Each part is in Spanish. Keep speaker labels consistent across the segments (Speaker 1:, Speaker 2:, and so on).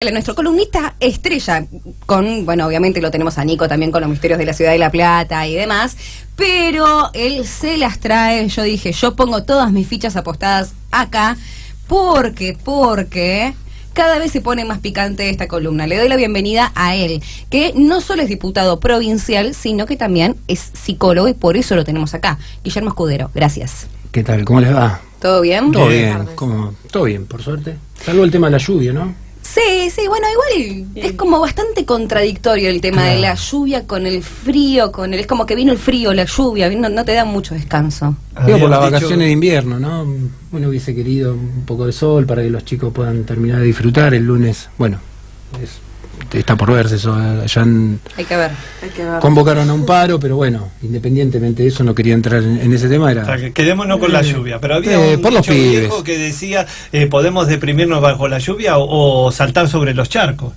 Speaker 1: Nuestro columnista estrella, bueno, obviamente lo tenemos a Nico también con los misterios de la ciudad de La Plata y demás, pero él se las trae. Yo dije, yo pongo todas mis fichas apostadas acá, porque cada vez se pone más picante esta columna. Le doy la bienvenida a él, que no solo es diputado provincial, sino que también es psicólogo y por eso lo tenemos acá. Guillermo Escudero, gracias.
Speaker 2: ¿Qué tal? ¿Cómo les va?
Speaker 1: ¿Todo bien?
Speaker 2: Todo bien. ¿Cómo? Todo bien, por suerte. Salvo el tema de la lluvia, ¿no?
Speaker 1: Sí, bueno, igual es como bastante contradictorio el tema de la lluvia con el frío, es como que vino el frío, la lluvia, no te da mucho descanso.
Speaker 2: Digo, por las vacaciones de invierno, ¿no? Uno hubiese querido un poco de sol para que los chicos puedan terminar de disfrutar el lunes. Bueno, está por verse eso. Ya
Speaker 1: hay que ver.
Speaker 2: Convocaron a un paro, pero bueno, independientemente de eso, no quería entrar en ese tema.
Speaker 3: O sea, que quedémonos con la lluvia. Pero había un
Speaker 2: por los
Speaker 3: dicho
Speaker 2: pibes
Speaker 3: viejo que decía, podemos deprimirnos bajo la lluvia o saltar sobre los charcos.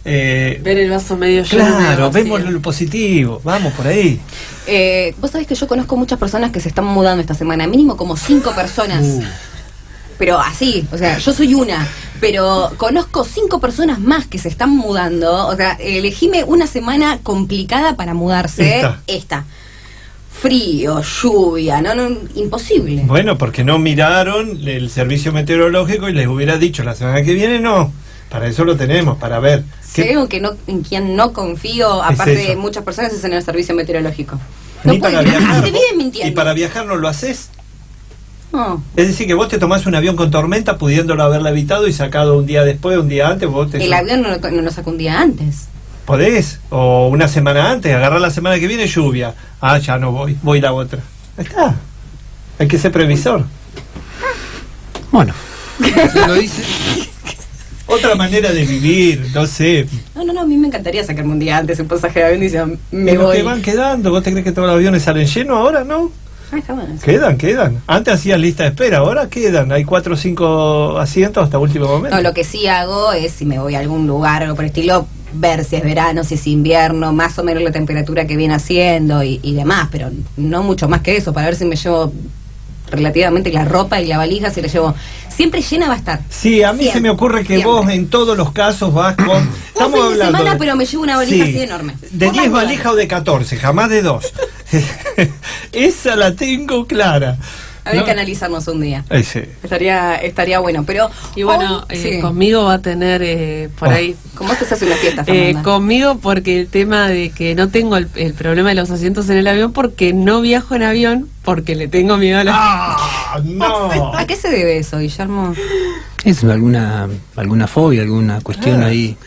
Speaker 4: Ver el vaso medio lleno.
Speaker 3: Claro, vemos lo positivo, vamos por ahí.
Speaker 1: Vos sabés que yo conozco muchas personas que se están mudando esta semana, mínimo como 5 personas. Pero así, o sea, yo soy una, pero conozco 5 personas más que se están mudando. O sea, elegime una semana complicada para mudarse. Esta. Frío, lluvia, no, imposible.
Speaker 3: Bueno, porque no miraron el servicio meteorológico y les hubiera dicho la semana que viene no. Para eso lo tenemos, para ver.
Speaker 1: Si hay algo en quien no confío, aparte de muchas personas, es en el servicio meteorológico.
Speaker 3: Ni para viajar.
Speaker 1: Te viven mintiendo.
Speaker 3: ¿Y para viajar no lo haces?
Speaker 1: No.
Speaker 3: Es decir, que vos te tomás un avión con tormenta pudiéndolo haberla evitado y sacado un día después, un día antes.
Speaker 1: El avión no lo sacó un día antes.
Speaker 3: ¿Podés? O una semana antes, agarrar la semana que viene lluvia. Ah, ya no voy la otra. Ahí está. Hay que ser previsor.
Speaker 2: Bueno, se lo dice.
Speaker 3: Otra manera de vivir, no sé.
Speaker 1: No, a mí me encantaría sacarme un día antes un pasaje de avión y decir, me
Speaker 3: voy.
Speaker 1: que
Speaker 3: van quedando, ¿vos te crees que todos los aviones salen llenos ahora, no?
Speaker 1: Está bueno, sí.
Speaker 3: Quedan. Antes hacías lista de espera, ahora quedan. Hay 4 o 5 asientos hasta último momento.
Speaker 1: No, lo que sí hago es, si me voy a algún lugar o por el estilo, ver si es verano, si es invierno, más o menos la temperatura que viene haciendo y demás, pero no mucho más que eso, para ver si me llevo relativamente la ropa y la valija, si la llevo siempre llena va a estar.
Speaker 3: Sí, a mí se me ocurre que vos en todos los casos vas con...
Speaker 1: Estamos hablando de semana, pero me llevo una valija así enorme.
Speaker 3: De 10 valijas o de 14, jamás de 2. Esa la tengo clara.
Speaker 1: Habría que analizarnos un día.
Speaker 3: Sí.
Speaker 1: Estaría bueno, pero...
Speaker 4: Y bueno, conmigo va a tener por ahí...
Speaker 1: ¿Cómo te hace una fiesta, Fernanda?
Speaker 4: Conmigo porque el tema de que no tengo el problema de los asientos en el avión, porque no viajo en avión, porque le tengo miedo a la...
Speaker 3: no.
Speaker 1: ¿A qué se debe eso, Guillermo?
Speaker 2: Es alguna fobia, alguna cuestión ahí.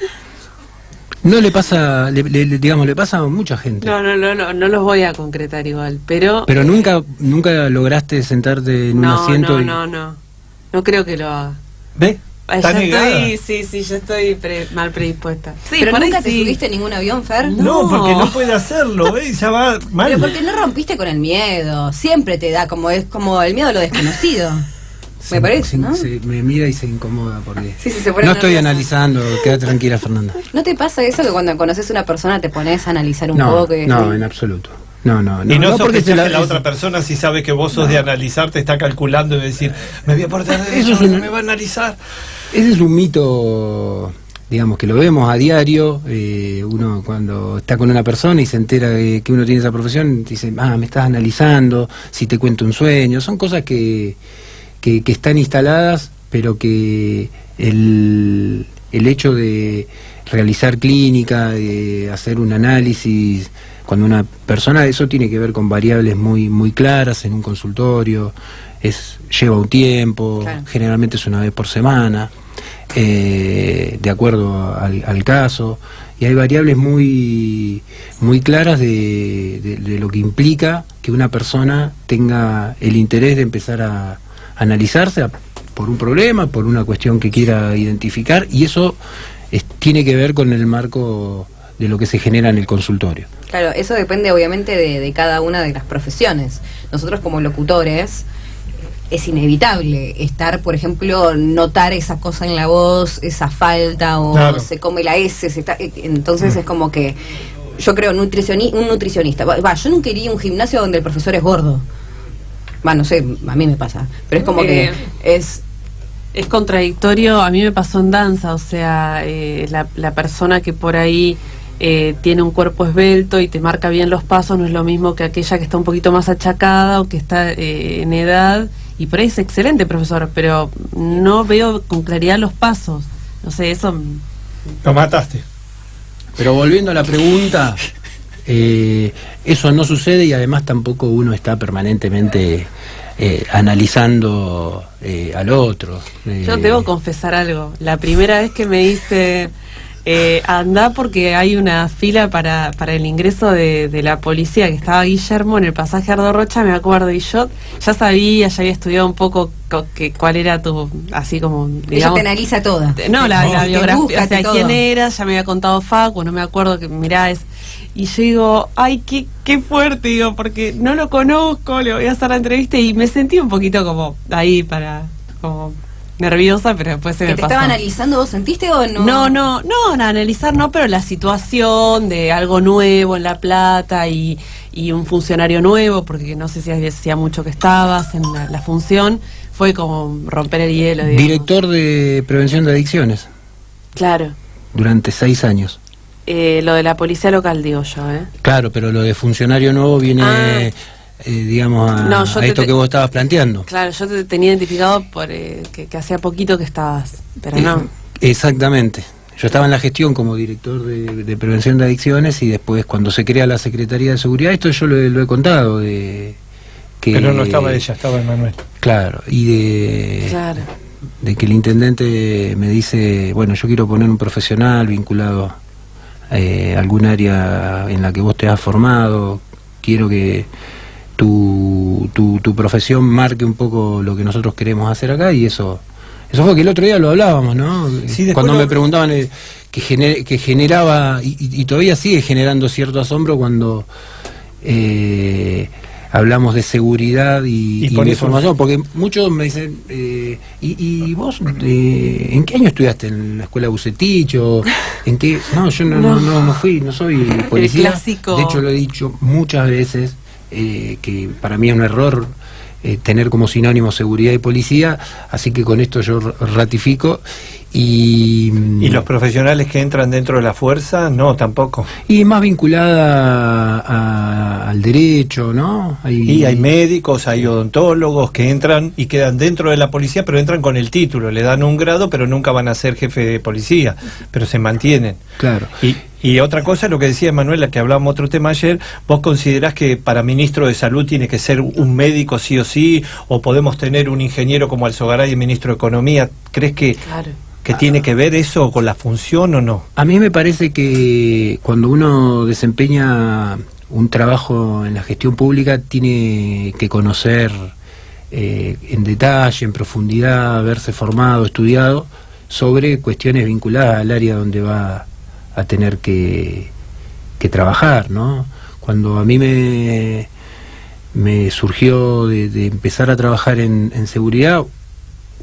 Speaker 2: No le pasa, digamos, le pasa a mucha gente.
Speaker 4: No los voy a concretar igual, pero
Speaker 2: nunca lograste sentarte en un asiento.
Speaker 4: No creo que lo haga.
Speaker 3: ¿Ves?
Speaker 4: Yo estoy mal predispuesta. Sí,
Speaker 1: pero nunca te subiste en ningún avión, Fer.
Speaker 3: No, porque no puede hacerlo, ¿ves? Ya va mal.
Speaker 1: Pero porque no rompiste con el miedo. Siempre te da es como el miedo a lo desconocido. Me parece, ¿no?
Speaker 2: Me mira y se incomoda porque
Speaker 1: se pone
Speaker 2: no estoy analizando. Queda tranquila, Fernanda.
Speaker 1: ¿No te pasa eso que cuando conoces a una persona te pones a analizar un poco?
Speaker 2: No, en absoluto. No.
Speaker 3: Y no sospechás que la otra persona, si sabe que vos sos de analizar, te está calculando y decir, me voy a portar de eso, me va a analizar.
Speaker 2: Ese es un mito, digamos, que lo vemos a diario. Uno cuando está con una persona y se entera de que uno tiene esa profesión, dice, me estás analizando, si te cuento un sueño. Son cosas que están instaladas, pero que el hecho de realizar clínica, de hacer un análisis, cuando una persona, eso tiene que ver con variables muy claras en un consultorio, lleva un tiempo, claro. Generalmente es una vez por semana, de acuerdo al caso, y hay variables muy claras de lo que implica que una persona tenga el interés de empezar a analizarse por un problema, por una cuestión que quiera identificar, y eso tiene que ver con el marco de lo que se genera en el consultorio.
Speaker 1: Claro, eso depende obviamente de cada una de las profesiones. Nosotros como locutores es inevitable estar, por ejemplo, notar esa cosa en la voz, esa falta, o claro, se come la S, entonces es como que yo creo un nutricionista. Yo nunca iría a un gimnasio donde el profesor es gordo. No sé, a mí me pasa, pero es como que es
Speaker 4: Es contradictorio, a mí me pasó en danza, o sea, la persona que por ahí tiene un cuerpo esbelto y te marca bien los pasos no es lo mismo que aquella que está un poquito más achacada o que está en edad, y por ahí es excelente profesor, pero no veo con claridad los pasos, no sé, eso...
Speaker 3: Lo mataste.
Speaker 2: Pero volviendo a la pregunta, eso no sucede y además tampoco uno está permanentemente analizando al otro.
Speaker 4: Yo debo confesar algo, la primera vez que me dice... andá porque hay una fila para el ingreso de la policía, que estaba Guillermo en el pasaje Ardo Rocha, me acuerdo, y yo ya sabía, ya había estudiado un poco cuál era tu, así como, digamos...
Speaker 1: Ella te analiza toda.
Speaker 4: No, la
Speaker 1: Te
Speaker 4: biografía,
Speaker 1: busca,
Speaker 4: o sea,
Speaker 1: todo.
Speaker 4: quién era, ya me había contado Facu, no me acuerdo, que mirá, y yo digo, ay, qué fuerte, digo, porque no lo conozco, le voy a hacer la entrevista, y me sentí un poquito como ahí como nerviosa, pero después se me
Speaker 1: ¿Que te
Speaker 4: pasó.
Speaker 1: estaba analizando vos sentiste o no?
Speaker 4: No, analizar no, pero la situación de algo nuevo en La Plata y un funcionario nuevo, porque no sé si hacía mucho que estabas en la función, fue como romper el hielo, digamos.
Speaker 2: Director de prevención de adicciones
Speaker 4: Claro.
Speaker 2: durante 6 años.
Speaker 4: Lo de la policía local, digo yo,
Speaker 2: Claro, pero lo de funcionario nuevo viene, digamos,
Speaker 4: No, yo
Speaker 2: a esto que vos estabas planteando.
Speaker 4: Claro, yo te tenía identificado por que hacía poquito que estabas, pero no.
Speaker 2: Exactamente. Yo estaba en la gestión como director de prevención de adicciones y después cuando se crea la Secretaría de Seguridad, esto yo lo he contado, de que...
Speaker 3: Pero no estaba ella, estaba Emanuel.
Speaker 2: Claro, y
Speaker 4: Claro.
Speaker 2: de que el intendente me dice, bueno, yo quiero poner un profesional vinculado a algún área en la que vos te has formado, quiero que tu profesión marque un poco lo que nosotros queremos hacer acá, y eso fue que el otro día lo hablábamos, ¿no?
Speaker 3: Sí,
Speaker 2: cuando me preguntaban que generaba, y todavía sigue generando cierto asombro cuando hablamos de seguridad y
Speaker 3: por
Speaker 2: de
Speaker 3: eso-
Speaker 2: información, porque muchos me dicen, ¿y vos en qué año estudiaste? ¿En la escuela Bucetich? ¿O en qué? No, yo no fui, no soy policía.
Speaker 4: clásico.
Speaker 2: De hecho, lo he dicho muchas veces, que para mí es un error tener como sinónimo seguridad y policía, así que con esto yo ratifico. Y
Speaker 3: los profesionales que entran dentro de la fuerza, no, tampoco.
Speaker 2: y más vinculada al derecho, ¿no?
Speaker 3: Y hay médicos, hay odontólogos que entran y quedan dentro de la policía, pero entran con el título, le dan un grado, pero nunca van a ser jefe de policía, pero se mantienen.
Speaker 2: Claro.
Speaker 3: Y otra cosa, lo que decía Manuela, que hablábamos otro tema ayer, ¿vos considerás que para ministro de Salud tiene que ser un médico sí o sí, o podemos tener un ingeniero como Alzogaray, ministro de Economía? ¿Crees que tiene que ver eso con la función o no?
Speaker 2: A mí me parece que cuando uno desempeña un trabajo en la gestión pública tiene que conocer en detalle, en profundidad, haberse formado, estudiado sobre cuestiones vinculadas al área donde va a tener que trabajar, ¿no? Cuando a mí me surgió de empezar a trabajar en seguridad,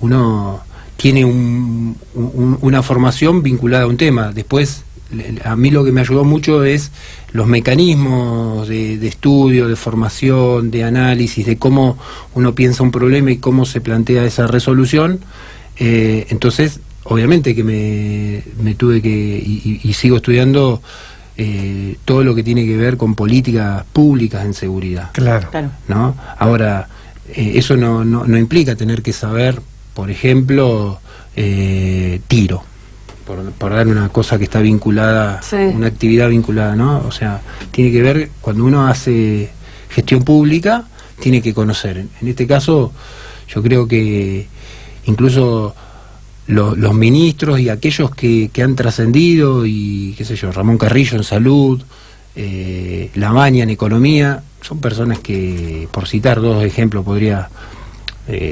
Speaker 2: uno tiene una formación vinculada a un tema. Después, a mí lo que me ayudó mucho es los mecanismos de estudio, de formación, de análisis, de cómo uno piensa un problema y cómo se plantea esa resolución. Entonces, obviamente que me tuve que, y sigo estudiando todo lo que tiene que ver con políticas públicas en seguridad.
Speaker 3: Claro.
Speaker 2: ¿No? Ahora, eso no implica tener que saber, por ejemplo, tiro, por dar una cosa que está vinculada,
Speaker 4: Sí.
Speaker 2: una actividad vinculada, ¿no? O sea, tiene que ver, cuando uno hace gestión pública, tiene que conocer. En este caso, yo creo que incluso los ministros y aquellos que han trascendido, y qué sé yo, Ramón Carrillo en salud, Lamaña en economía, son personas que, por citar 2 ejemplos, podría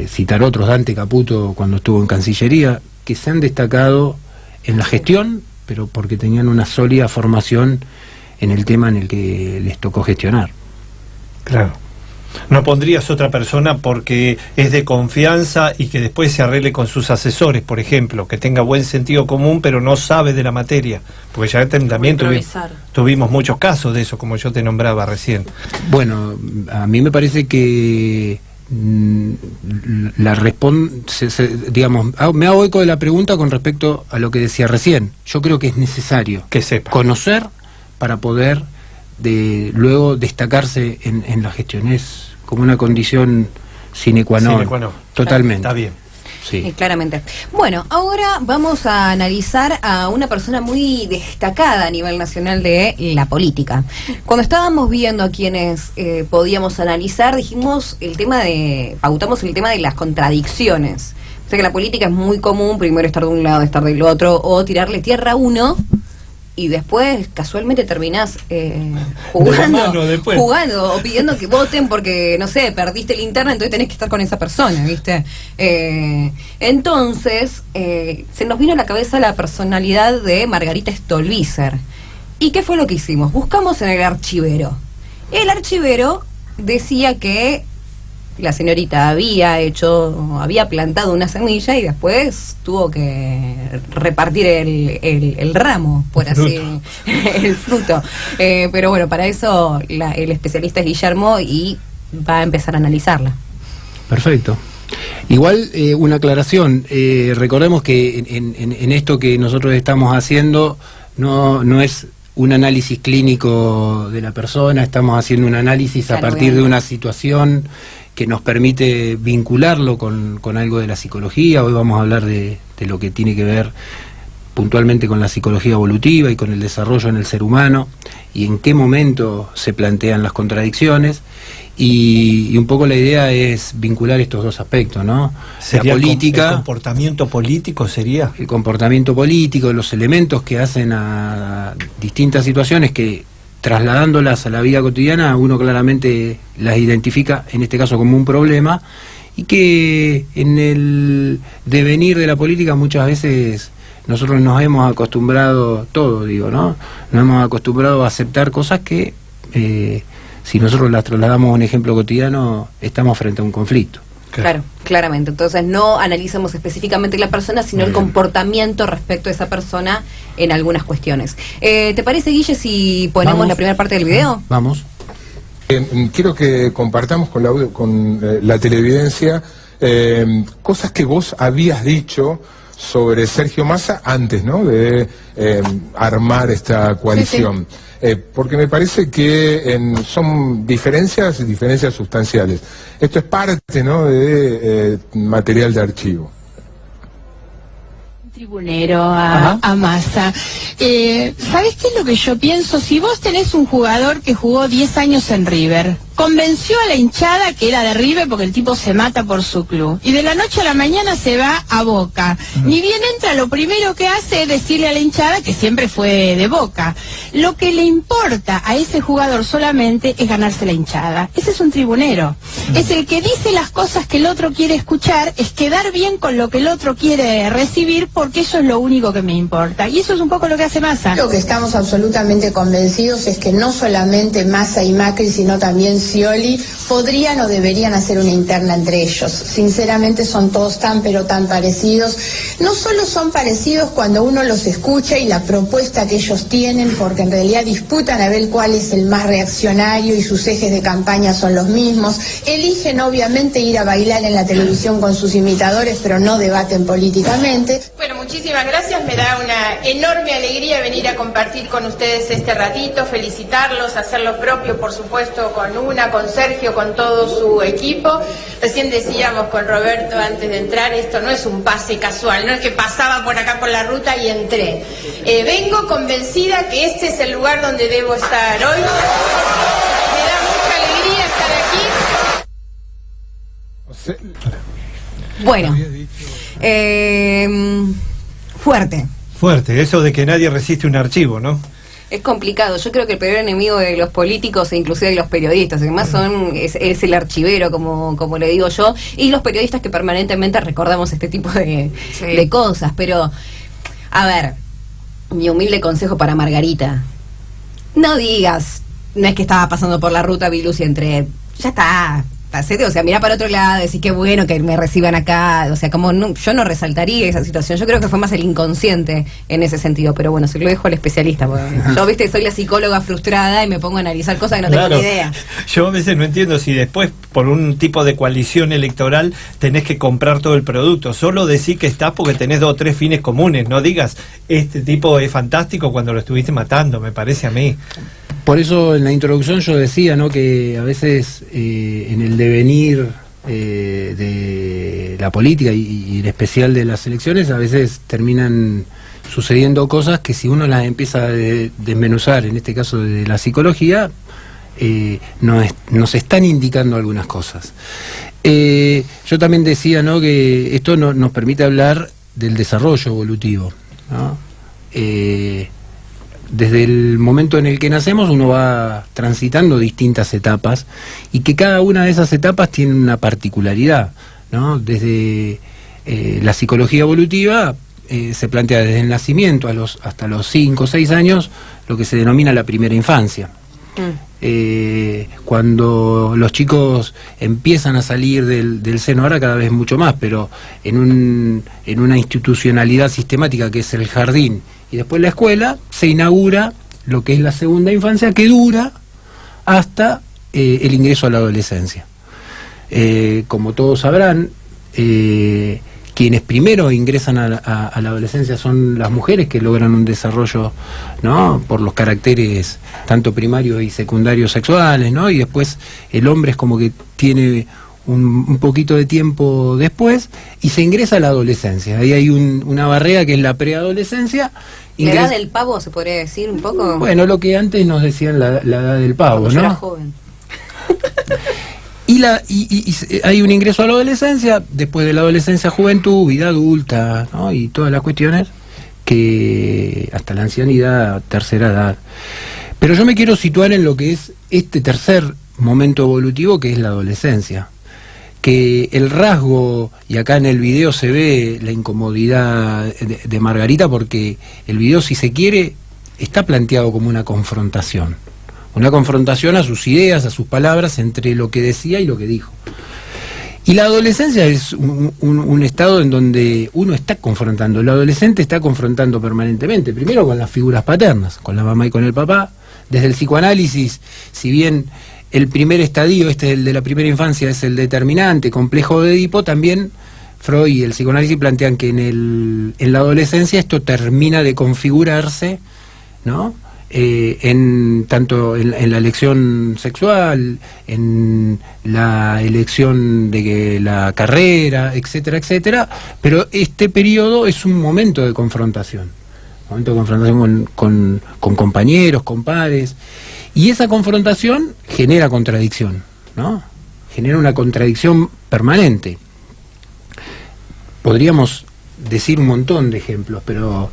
Speaker 2: citar otros, Dante Caputo cuando estuvo en Cancillería, que se han destacado en la gestión, pero porque tenían una sólida formación en el tema en el que les tocó gestionar.
Speaker 3: Claro. No pondrías otra persona porque es de confianza y que después se arregle con sus asesores, por ejemplo, que tenga buen sentido común pero no sabe de la materia, porque ya también tuvimos muchos casos de eso, como yo te nombraba recién.
Speaker 2: Bueno, a mí me parece que digamos, me hago eco de la pregunta con respecto a lo que decía recién. Yo creo que es necesario
Speaker 3: que sepa
Speaker 2: conocer para poder luego destacarse en la gestión. Es como una condición sine qua non. Totalmente.
Speaker 3: Está bien.
Speaker 2: Sí.
Speaker 1: Claramente. Bueno, ahora vamos a analizar a una persona muy destacada a nivel nacional de la política. Cuando estábamos viendo a quienes podíamos analizar, pautamos el tema de las contradicciones. O sea que la política es muy común, primero estar de un lado, estar del otro, o tirarle tierra a uno, y después casualmente terminás jugando o pidiendo que voten porque, no sé, perdiste linterna, entonces tenés que estar con esa persona, ¿viste? Entonces, se nos vino a la cabeza la personalidad de Margarita Stolbizer. ¿Y qué fue lo que hicimos? Buscamos en el archivero. El archivero decía que la señorita había plantado una semilla y después tuvo que repartir el ramo, por así, el fruto. Pero bueno, para eso el especialista es Guillermo y va a empezar a analizarla.
Speaker 2: Perfecto. Igual, una aclaración, recordemos que en esto que nosotros estamos haciendo no es un análisis clínico de la persona, estamos haciendo un análisis a partir de una situación que nos permite vincularlo con algo de la psicología. Hoy vamos a hablar de lo que tiene que ver puntualmente con la psicología evolutiva y con el desarrollo en el ser humano y en qué momento se plantean las contradicciones. Y un poco la idea es vincular estos dos aspectos, ¿no?
Speaker 3: ¿Sería
Speaker 2: la política,
Speaker 3: el comportamiento político sería?
Speaker 2: El comportamiento político, los elementos que hacen a distintas situaciones que, trasladándolas a la vida cotidiana, uno claramente las identifica, en este caso, como un problema, y que en el devenir de la política muchas veces nosotros nos hemos acostumbrado, nos hemos acostumbrado a aceptar cosas que, si nosotros las trasladamos a un ejemplo cotidiano, estamos frente a un conflicto.
Speaker 1: Claro, claramente. Entonces no analizamos específicamente la persona, sino el comportamiento respecto a esa persona en algunas cuestiones. ¿Te parece, Guille, si ponemos la primera parte del video?
Speaker 2: Vamos.
Speaker 5: Quiero que compartamos con la televidencia cosas que vos habías dicho sobre Sergio Massa antes, ¿no?, de armar esta coalición. Sí. Porque me parece que son diferencias sustanciales. Esto es parte, ¿no?, de material de archivo.
Speaker 6: Tribunero a Massa. ¿Sabés qué es lo que yo pienso? Si vos tenés un jugador que jugó 10 años en River, convenció a la hinchada que era de River porque el tipo se mata por su club, y de la noche a la mañana se va a Boca. Ni bien entra, lo primero que hace es decirle a la hinchada que siempre fue de Boca. Lo que le importa a ese jugador solamente es ganarse la hinchada. Ese es un tribunero. Es el que dice las cosas que el otro quiere escuchar, es quedar bien con lo que el otro quiere recibir, porque eso es lo único que me importa. Y eso es un poco lo que hace Massa.
Speaker 7: Lo que estamos absolutamente convencidos es que no solamente Massa y Macri, sino también Scioli podrían o deberían hacer una interna entre ellos. Sinceramente son todos tan pero tan parecidos. No solo son parecidos cuando uno los escucha y la propuesta que ellos tienen, porque en realidad disputan a ver cuál es el más reaccionario y sus ejes de campaña son los mismos. Eligen obviamente ir a bailar en la televisión con sus imitadores, pero no debaten políticamente.
Speaker 8: Bueno, muchísimas gracias. Me da una enorme alegría venir a compartir con ustedes este ratito, felicitarlos, hacer lo propio, por supuesto, con Sergio, con todo su equipo. Recién decíamos con Roberto antes de entrar, esto no es un pase casual, no es que pasaba por acá por la ruta y entré. Vengo convencida que este es el lugar donde debo estar hoy. Me da mucha alegría estar aquí.
Speaker 1: Bueno, fuerte,
Speaker 3: eso de que nadie resiste un archivo, ¿no?
Speaker 1: Es complicado. Yo creo que el peor enemigo de los políticos e inclusive de los periodistas, además es el archivero, como le digo yo, y los periodistas que permanentemente recordamos este tipo de cosas. Pero, a ver, mi humilde consejo para Margarita: no digas, no es que estaba pasando por la ruta Vilus y entré. Ya está, o sea, mirá para otro lado, decir qué bueno que me reciban acá, o sea, como yo no resaltaría esa situación. Yo creo que fue más el inconsciente en ese sentido, pero bueno, se lo dejo al especialista, porque yo, viste, soy la psicóloga frustrada y me pongo a analizar cosas que no tengo ni idea.
Speaker 3: Yo a veces no entiendo si después, por un tipo de coalición electoral, tenés que comprar todo el producto. Solo decir que estás porque tenés 2 o 3 fines comunes. No digas, este tipo es fantástico cuando lo estuviste matando, me parece a mí.
Speaker 2: Por eso en la introducción yo decía, ¿no?, que a veces en el devenir de la política y en especial de las elecciones, a veces terminan sucediendo cosas que si uno las empieza a desmenuzar, en este caso de la psicología, nos están indicando algunas cosas. Yo también decía, ¿no?, que esto nos permite hablar del desarrollo evolutivo, ¿no? Desde el momento en el que nacemos uno va transitando distintas etapas y que cada una de esas etapas tiene una particularidad, ¿no? Desde la psicología evolutiva se plantea desde el nacimiento hasta los 5 o 6 años lo que se denomina la primera infancia. Cuando los chicos empiezan a salir del seno, ahora cada vez mucho más, pero en una institucionalidad sistemática que es el jardín y después la escuela, se inaugura lo que es la segunda infancia, que dura hasta el ingreso a la adolescencia. Como todos sabrán, quienes primero ingresan a la adolescencia son las mujeres, que logran un desarrollo, ¿no?, por los caracteres tanto primarios y secundarios sexuales, ¿no? Y después el hombre es como que tiene un poquito de tiempo después y se ingresa a la adolescencia. Ahí hay una barrera que es la preadolescencia.
Speaker 1: ¿La edad del pavo se podría decir un poco?
Speaker 2: Bueno, lo que antes nos decían la edad del pavo,
Speaker 1: cuando
Speaker 2: ¿no?
Speaker 1: yo era joven.
Speaker 2: Y hay un ingreso a la adolescencia, después de la adolescencia, juventud, vida adulta, ¿no?, y todas las cuestiones que hasta la ancianidad, tercera edad. Pero yo me quiero situar en lo que es este tercer momento evolutivo, que es la adolescencia. Que el rasgo, y acá en el video se ve la incomodidad de Margarita, porque el video, si se quiere, está planteado como una confrontación a sus ideas, a sus palabras, entre lo que decía y lo que dijo. Y la adolescencia es un estado en donde uno está confrontando, el adolescente está confrontando permanentemente, primero con las figuras paternas, con la mamá y con el papá. Desde el psicoanálisis, si bien el primer estadio, el de la primera infancia, es el determinante, complejo de Edipo, también Freud y el psicoanálisis plantean que en la adolescencia esto termina de configurarse, ¿no?, tanto en la elección sexual, en la elección de la carrera, etcétera, etcétera, pero este periodo es un momento de confrontación con compañeros, con pares, y esa confrontación genera contradicción, ¿no? Genera una contradicción permanente. Podríamos decir un montón de ejemplos, pero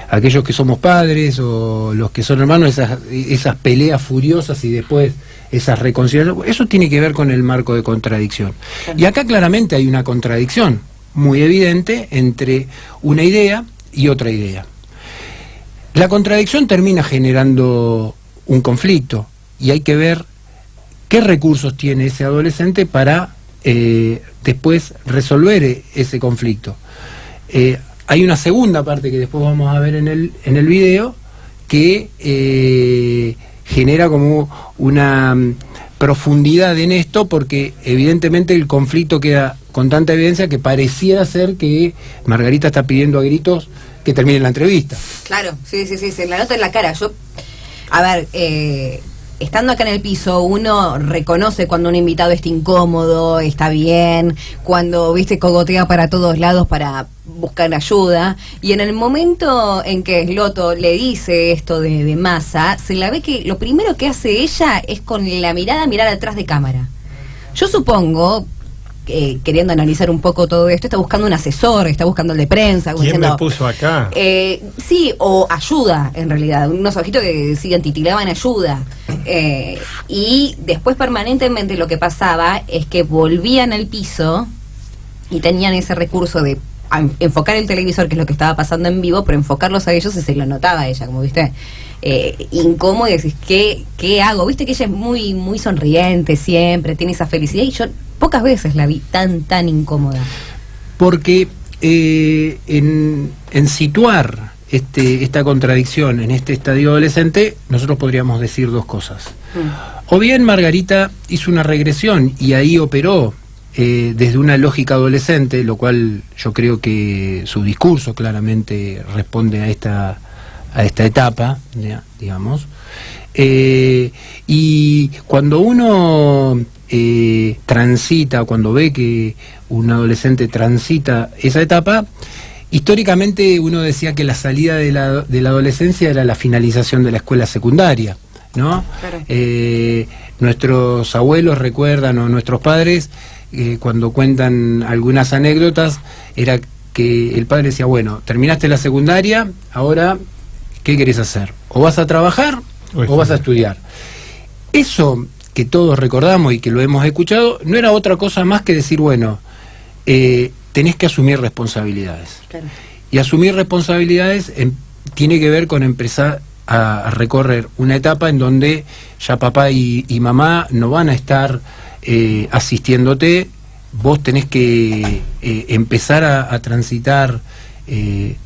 Speaker 2: aquellos que somos padres o los que son hermanos, esas peleas furiosas y después esas reconciliaciones, eso tiene que ver con el marco de contradicción. Y acá claramente hay una contradicción muy evidente entre una idea y otra idea. La contradicción termina generando un conflicto y hay que ver qué recursos tiene ese adolescente para después resolver ese conflicto. Hay una segunda parte que después vamos a ver en el video que genera como una profundidad en esto, porque evidentemente el conflicto queda con tanta evidencia que pareciera ser que Margarita está pidiendo a gritos que termine la entrevista.
Speaker 1: Claro, sí, se la nota en la cara. A ver, estando acá en el piso, uno reconoce cuando un invitado está incómodo, está bien, cuando, viste, cogotea para todos lados para buscar ayuda, y en el momento en que Sloto le dice esto de Massa, se la ve que lo primero que hace ella es con la mirada mirar atrás de cámara. Yo supongo, queriendo analizar un poco todo esto, está buscando un asesor, está buscando el de prensa.
Speaker 3: ¿Quién me puso acá?
Speaker 1: Sí, o ayuda, en realidad. Unos ojitos que decían, titilaban ayuda. Y después permanentemente lo que pasaba es que volvían al piso y tenían ese recurso de enfocar el televisor, que es lo que estaba pasando en vivo, pero enfocarlos a ellos y se lo notaba a ella, como viste, incómodo, y decís, ¿qué hago? Viste que ella es muy, muy sonriente siempre, tiene esa felicidad, y yo pocas veces la vi tan incómoda.
Speaker 2: Porque en situar esta contradicción en este estadio adolescente, nosotros podríamos decir dos cosas. O bien Margarita hizo una regresión y ahí operó desde una lógica adolescente, lo cual yo creo que su discurso claramente responde a esta etapa, digamos. Y cuando uno transita, cuando ve que un adolescente transita esa etapa, históricamente uno decía que la salida de la adolescencia era la finalización de la escuela secundaria, ¿no?
Speaker 1: Claro.
Speaker 2: Nuestros abuelos recuerdan, o nuestros padres, cuando cuentan algunas anécdotas, era que el padre decía, bueno, terminaste la secundaria, ahora, ¿qué querés hacer? O vas a trabajar o vas a estudiar. Eso que todos recordamos y que lo hemos escuchado, no era otra cosa más que decir, bueno, tenés que asumir responsabilidades.
Speaker 1: Claro.
Speaker 2: Y asumir responsabilidades tiene que ver con empezar a recorrer una etapa en donde ya papá y mamá no van a estar asistiéndote, vos tenés que empezar a transitar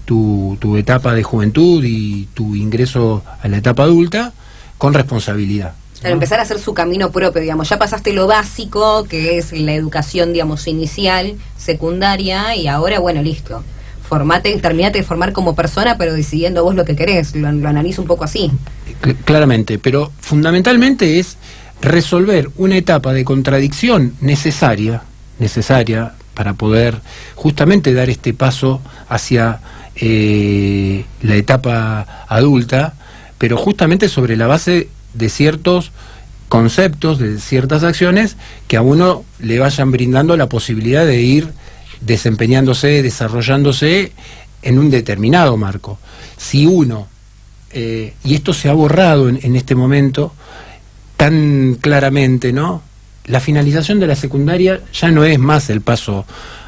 Speaker 2: tu etapa de juventud y tu ingreso a la etapa adulta con responsabilidad.
Speaker 1: Claro, empezar a hacer su camino propio, digamos. Ya pasaste lo básico, que es la educación, digamos, inicial, secundaria, y ahora, bueno, listo. Terminate de formar como persona, pero decidiendo vos lo que querés. Lo analizo un poco así.
Speaker 2: Claramente, pero fundamentalmente es resolver una etapa de contradicción necesaria para poder justamente dar este paso hacia la etapa adulta, pero justamente sobre la base de ciertos conceptos, de ciertas acciones que a uno le vayan brindando la posibilidad de ir desempeñándose, desarrollándose en un determinado marco. Si uno, y esto se ha borrado en este momento tan claramente, ¿no? La finalización de la secundaria ya no es más el paso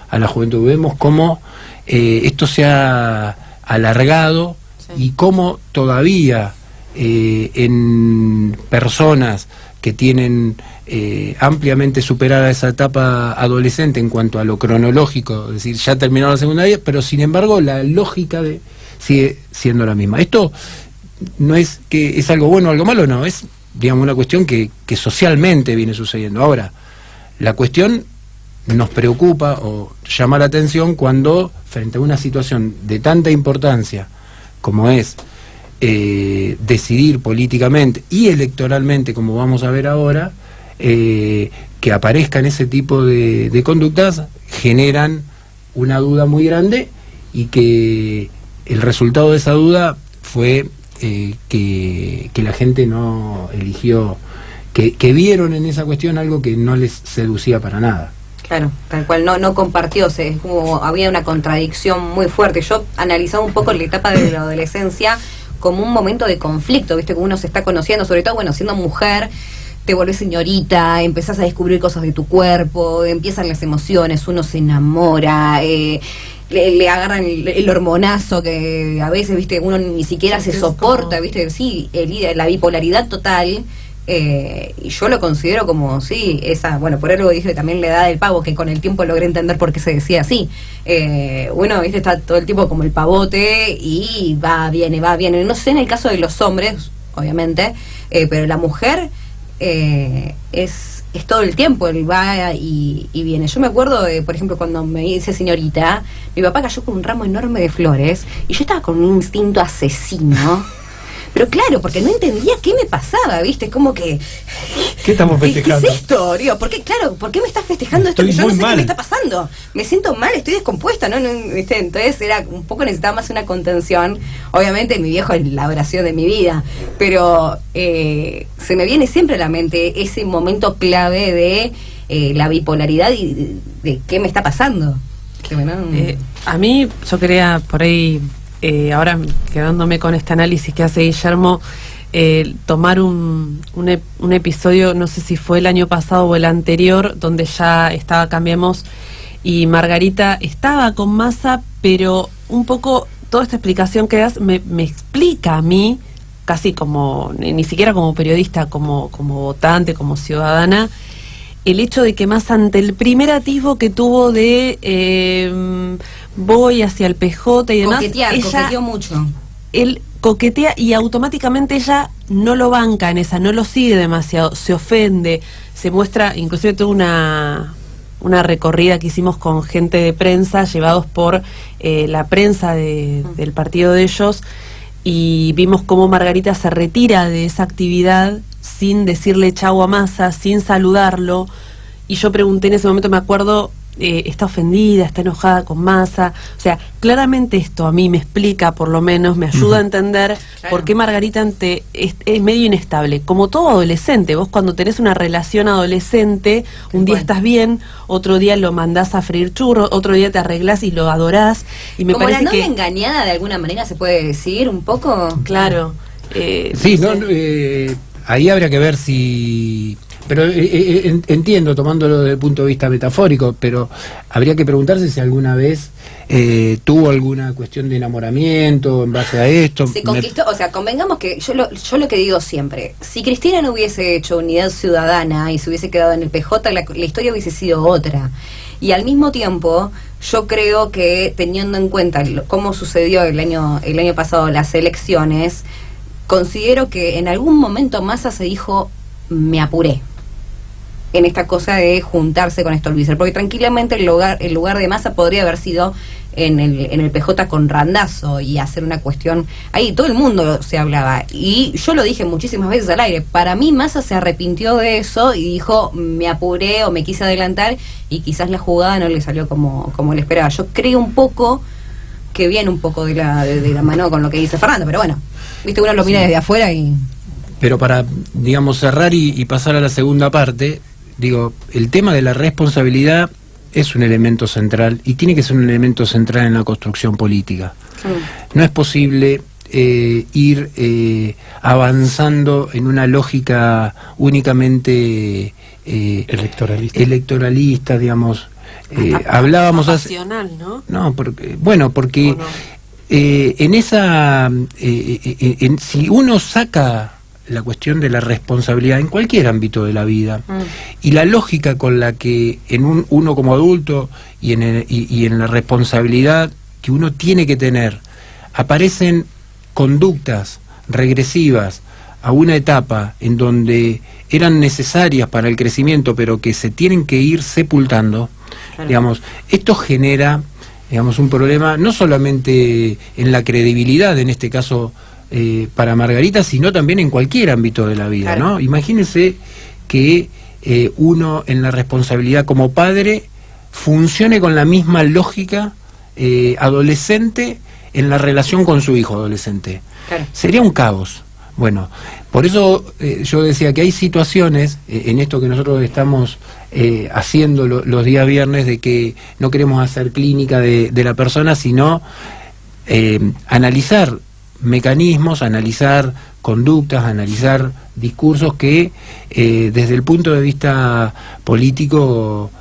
Speaker 2: a la juventud. Vemos cómo esto se ha alargado, sí, y cómo todavía en personas que tienen ampliamente superada esa etapa adolescente en cuanto a lo cronológico, es decir, ya terminó la secundaria, pero sin embargo la lógica sigue siendo la misma. Esto no es que es algo bueno o algo malo, no, es, digamos, una cuestión que socialmente viene sucediendo. Ahora, la cuestión nos preocupa o llama la atención cuando, frente a una situación de tanta importancia como es decidir políticamente y electoralmente, como vamos a ver ahora, que aparezcan ese tipo de conductas, generan una duda muy grande, y que el resultado de esa duda fue que la gente no eligió, que vieron en esa cuestión algo que no les seducía para nada.
Speaker 1: Claro, tal cual, no compartió, es como había una contradicción muy fuerte. Yo analizaba un poco la etapa de la adolescencia como un momento de conflicto, viste, que uno se está conociendo, sobre todo, bueno, siendo mujer, te volvés señorita, empezás a descubrir cosas de tu cuerpo, empiezan las emociones, uno se enamora, le agarran el hormonazo que a veces, viste, uno ni siquiera se soporta, viste, sí, la bipolaridad total. Y yo lo considero como, sí, bueno, por algo dije también la edad del pavo, que con el tiempo logré entender por qué se decía así. Uno, viste, está todo el tiempo como el pavote y va, viene. No sé en el caso de los hombres, obviamente, pero la mujer es todo el tiempo, él va y viene. Yo me acuerdo, por ejemplo, cuando me dice señorita, mi papá cayó con un ramo enorme de flores y yo estaba con un instinto asesino. Pero claro, porque no entendía qué me pasaba, ¿viste? Es como que...
Speaker 3: ¿Qué estamos festejando?
Speaker 1: ¿Qué es esto? Digo, ¿por qué me estás festejando esto? Que yo no sé qué me está pasando. Me siento mal, estoy descompuesta, ¿no? ¿Viste? Entonces era un poco, necesitaba más una contención. Obviamente mi viejo es la oración de mi vida, pero se me viene siempre a la mente ese momento clave de la bipolaridad y de qué me está pasando. Que bueno,
Speaker 4: a mí, yo quería por ahí... ahora quedándome con este análisis que hace Guillermo, tomar un episodio, no sé si fue el año pasado o el anterior, donde ya estaba Cambiemos y Margarita estaba con Massa, pero un poco toda esta explicación que das me explica a mí, casi como, ni siquiera como periodista, como votante, como ciudadana, el hecho de que Massa, ante el primer atisbo que tuvo de voy hacia el PJ y demás,
Speaker 1: coqueteó mucho.
Speaker 4: Él coquetea y automáticamente ella no lo banca en esa, no lo sigue demasiado, se ofende, se muestra, inclusive tuvo una recorrida que hicimos con gente de prensa, llevados por la prensa del partido de ellos, y vimos cómo Margarita se retira de esa actividad sin decirle chau a Massa, sin saludarlo, y yo pregunté en ese momento, me acuerdo, está ofendida, está enojada con Massa, o sea, claramente esto a mí me explica, por lo menos, me ayuda a entender por qué Margarita es medio inestable, como todo adolescente. Vos cuando tenés una relación adolescente, un día estás bien, otro día lo mandás a freír churros, otro día te arreglás y lo adorás, y me
Speaker 1: como
Speaker 4: parece
Speaker 1: la novia
Speaker 4: que
Speaker 1: engañada de alguna manera se puede decir un poco.
Speaker 4: Claro.
Speaker 2: Sí, ahí habría que ver si... Pero entiendo, tomándolo desde el punto de vista metafórico, pero habría que preguntarse si alguna vez tuvo alguna cuestión de enamoramiento en base a esto.
Speaker 1: Se conquistó, o sea, convengamos que yo lo que digo siempre, si Cristina no hubiese hecho Unidad Ciudadana y se hubiese quedado en el PJ, la historia hubiese sido otra. Y al mismo tiempo, yo creo que teniendo en cuenta cómo sucedió el año pasado las elecciones, considero que en algún momento Massa se dijo, me apuré en esta cosa de juntarse con Stolbizer, porque tranquilamente el lugar de Massa podría haber sido en el PJ con Randazzo y hacer una cuestión ahí, todo el mundo se hablaba, y yo lo dije muchísimas veces al aire, para mí Massa se arrepintió de eso y dijo, me apuré o me quise adelantar, y quizás la jugada no le salió como le esperaba. Yo creo un poco que viene un poco de la mano con lo que dice Fernando, pero bueno, viste, uno lo mira desde afuera y...
Speaker 2: Pero para, digamos, cerrar y pasar a la segunda parte, digo, el tema de la responsabilidad es un elemento central y tiene que ser un elemento central en la construcción política. No es posible ir avanzando en una lógica únicamente electoralista, digamos. Hablábamos
Speaker 4: pasional, ¿no?
Speaker 2: No, porque en esa si uno saca la cuestión de la responsabilidad en cualquier ámbito de la vida y la lógica con la que uno como adulto y en la responsabilidad que uno tiene que tener aparecen conductas regresivas a una etapa en donde eran necesarias para el crecimiento pero que se tienen que ir sepultando, digamos, esto genera, digamos, un problema no solamente en la credibilidad, en este caso para Margarita, sino también en cualquier ámbito de la vida, ¿no? Imagínense que uno en la responsabilidad como padre funcione con la misma lógica adolescente en la relación con su hijo adolescente. Sería un caos. Bueno, por eso yo decía que hay situaciones en esto que nosotros estamos haciendo los días viernes, de que no queremos hacer clínica de la persona, sino analizar mecanismos, analizar conductas, analizar discursos que desde el punto de vista político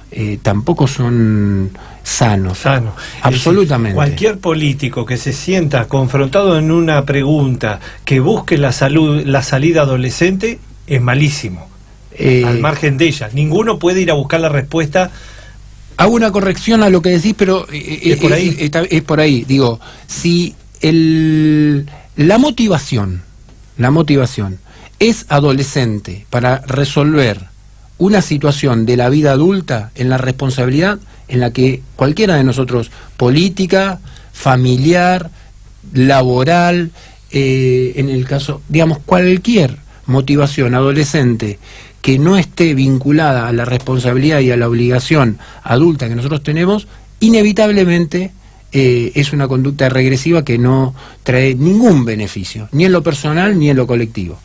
Speaker 2: tampoco son sanos. Absolutamente.
Speaker 3: Cualquier político que se sienta confrontado en una pregunta que busque la salida adolescente es malísimo. Al margen de ella, ninguno puede ir a buscar la respuesta.
Speaker 2: Hago una corrección a lo que decís, pero es por ahí. Digo, si la motivación es adolescente para resolver una situación de la vida adulta, en la responsabilidad en la que cualquiera de nosotros, política, familiar, laboral, en el caso, digamos, cualquier motivación adolescente que no esté vinculada a la responsabilidad y a la obligación adulta que nosotros tenemos, inevitablemente es una conducta regresiva que no trae ningún beneficio, ni en lo personal ni en lo colectivo.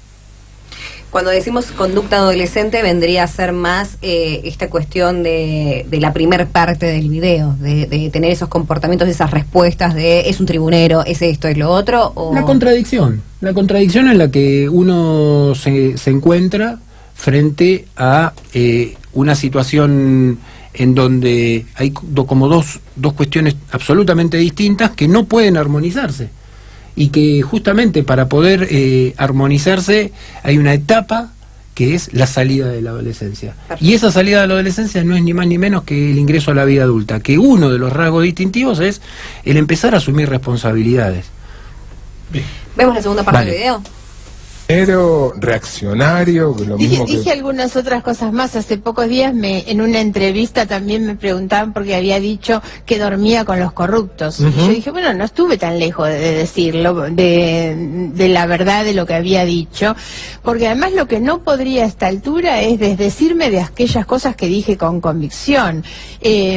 Speaker 1: Cuando decimos conducta adolescente vendría a ser más esta cuestión de la primer parte del video, de tener esos comportamientos, esas respuestas de es un tribunero, es esto, es lo otro. ¿O? La contradicción en la que uno se encuentra frente a una situación
Speaker 2: en donde hay como dos cuestiones absolutamente distintas que no pueden armonizarse, y que justamente para poder armonizarse hay una etapa que es la salida de la adolescencia. Perfecto. Y esa salida de la adolescencia no es ni más ni menos que el ingreso a la vida adulta, que uno de los rasgos distintivos es el empezar a asumir responsabilidades.
Speaker 1: Bien. ¿Vemos la segunda parte del video?
Speaker 5: Pero reaccionario, lo mismo
Speaker 6: dije algunas otras cosas más. Hace pocos días en una entrevista también me preguntaban porque había dicho que dormía con los corruptos. Y yo dije, bueno, no estuve tan lejos de decirlo, de la verdad de lo que había dicho, porque además lo que no podría a esta altura es desdecirme de aquellas cosas que dije con convicción.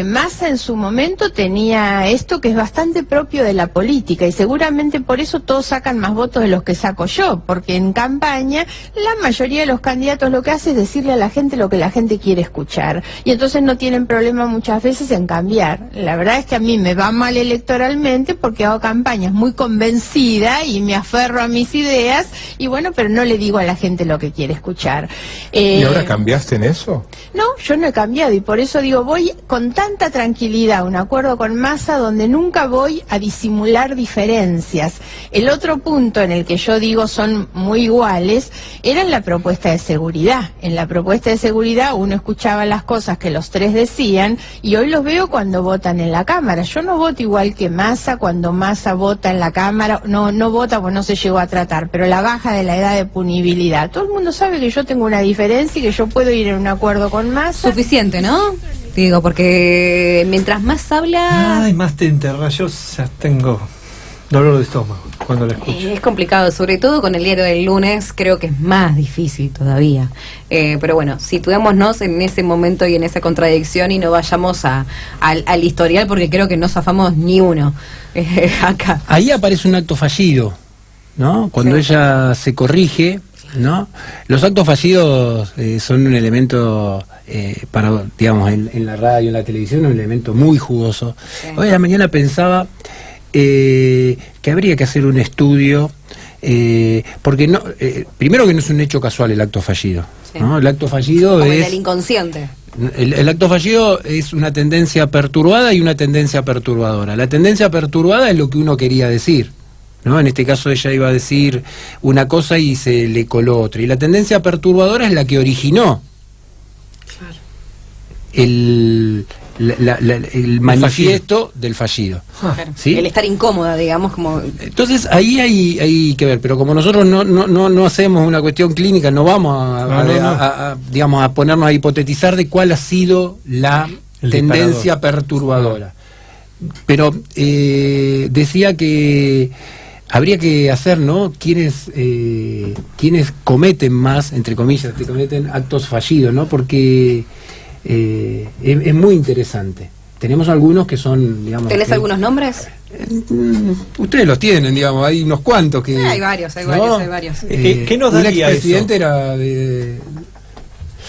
Speaker 6: Massa en su momento tenía esto que es bastante propio de la política, y seguramente por eso todos sacan más votos de los que saco yo, porque en campaña la mayoría de los candidatos lo que hace es decirle a la gente lo que la gente quiere escuchar, y entonces no tienen problema muchas veces en cambiar. La verdad es que a mí me va mal electoralmente porque hago campañas muy convencida y me aferro a mis ideas, y bueno, pero no le digo a la gente lo que quiere escuchar.
Speaker 5: ¿Y ahora cambiaste en eso?
Speaker 6: No, yo no he cambiado, y por eso digo, voy con tanta tranquilidad a un acuerdo con Massa donde nunca voy a disimular diferencias. El otro punto en el que yo digo son muy iguales era en la propuesta de seguridad. En la propuesta de seguridad uno escuchaba las cosas que los tres decían, y hoy los veo cuando votan en la Cámara. Yo no voto igual que Massa. Cuando Massa vota en la Cámara, no vota pues no se llegó a tratar, pero la baja de la edad de punibilidad. Todo el mundo sabe que yo tengo una diferencia y que yo puedo ir en un acuerdo con Massa.
Speaker 1: Suficiente, ¿no? Digo, porque mientras más habla...
Speaker 3: Ay, más te enterras. Yo ya tengo dolor de estómago cuando la escucho.
Speaker 1: Es complicado, sobre todo con el diario del lunes, creo que es más difícil todavía. Pero bueno, situémonos en ese momento y en esa contradicción y no vayamos al historial, porque creo que no zafamos ni uno acá.
Speaker 2: Ahí aparece un acto fallido, ¿no? Cuando ella se corrige, ¿no? Los actos fallidos son un elemento para, digamos, en la radio, en la televisión, un elemento muy jugoso. Sí. Hoy a la mañana pensaba que habría que hacer un estudio, porque no, primero que no es un hecho casual el acto fallido, sí, ¿no? El acto fallido
Speaker 1: como
Speaker 2: es...
Speaker 1: el del inconsciente.
Speaker 2: El acto fallido es una tendencia perturbada y una tendencia perturbadora. La tendencia perturbada es lo que uno quería decir, ¿no? En este caso ella iba a decir una cosa y se le coló otra. Y la tendencia perturbadora es la que originó el manifiesto del fallido.
Speaker 1: Claro.
Speaker 2: ¿Sí?
Speaker 1: El estar incómoda, digamos, como...
Speaker 2: Entonces ahí hay que ver, pero como nosotros no hacemos una cuestión clínica, no vamos digamos, a ponernos a hipotetizar de cuál ha sido la tendencia perturbadora. Pero decía que habría que hacer, ¿no? Quienes cometen más, entre comillas, que cometen actos fallidos, ¿no? Porque es muy interesante. Tenemos algunos que son, digamos...
Speaker 1: ¿Tenés algunos nombres?
Speaker 2: Ustedes los tienen, digamos, hay unos cuantos que...
Speaker 1: hay varios.
Speaker 3: ¿Qué nos daría
Speaker 2: un expresidente
Speaker 3: eso?
Speaker 2: Era de...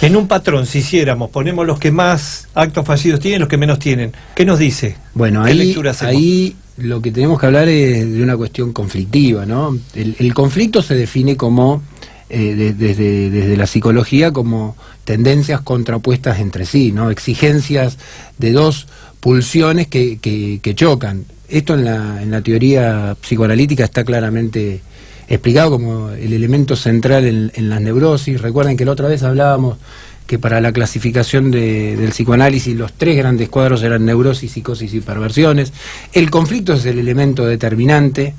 Speaker 3: En un patrón, si hiciéramos, ponemos los que más actos fallidos tienen, los que menos tienen. ¿Qué nos dice?
Speaker 2: Bueno, ahí lo que tenemos que hablar es de una cuestión conflictiva, ¿no? El conflicto se define como, desde la psicología, como tendencias contrapuestas entre sí, ¿no? Exigencias de dos pulsiones que chocan. Esto en la teoría psicoanalítica está claramente explicado como el elemento central en las neurosis. Recuerden que la otra vez hablábamos que para la clasificación del psicoanálisis los tres grandes cuadros eran neurosis, psicosis y perversiones. El conflicto es el elemento determinante.